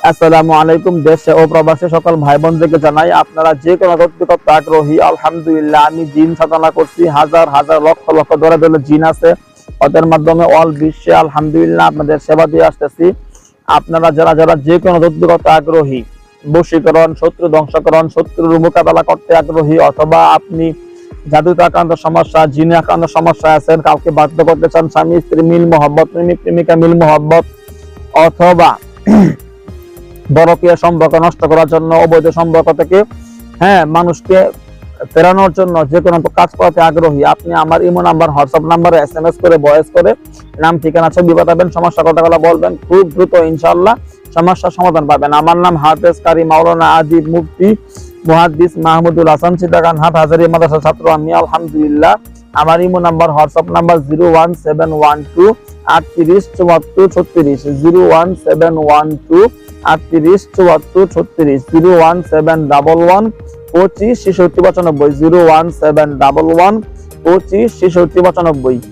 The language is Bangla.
আসসালামু আলাইকুম। দেশে ও প্রবাসী সকল ভাই বোনদেরকে জানাই, আপনারা যে কোনো তথ্য আগ্রহী, আলহামদুলিল্লাহ আমি জিন সাধনা করছি। হাজার হাজার লক্ষ লক্ষ ধরে ধরে জিন আছে, ওদের মাধ্যমে অল বিশ্বে আলহামদুলিল্লাহ আপনাদের সেবা দিয়ে আসতেছি। আপনারা যারা যারা যে কোনো তথ্য আগ্রহী, বশীকরণ, শত্রু ধ্বংসকরণ, শত্রুর মোকাবেলা করতে আগ্রহী, অথবা আপনি জাদুতে আক্রান্ত সমস্যা, জিনে আক্রান্ত সমস্যা আছেন, কাউকে বাধ্য করতে চান, স্বামী স্ত্রী মিল মহব্বত, প্রেমিক প্রেমিকা মিল মহব্বত, অথবা বরকিয়া সম্পর্ক নষ্ট করার জন্য, অবৈধ সম্পর্ক থেকে মানুষকে ফেরানোর জন্য যে কোনো কাজ করাতে আগ্রহী, আপনি আমার ইমো নাম্বার, হোয়াটসঅ্যাপ নাম্বারে SMS করে, ভয়েস করে নাম, ঠিকানা, ছবি পাঠাবেন, সমস্যা কথাগুলো বলবেন, খুব দ্রুত ইনশাআল্লাহ সমস্যার সমাধান পাবেন। আমার নাম হাফেজ কারি মাওলানা আদিব মুফতি মুহাদ্দিস মাহমুদুল হাসান, চিটাগাং হাট হাজারী মাদ্রাসার ছাত্র আমি আলহামদুলিল্লাহ। আমার ইমো নাম্বার, হোয়াটসঅ্যাপ নাম্বার 01712 38 74 36, 01712 38 74 36, 01711 25 66 95, 01711 25 66 95।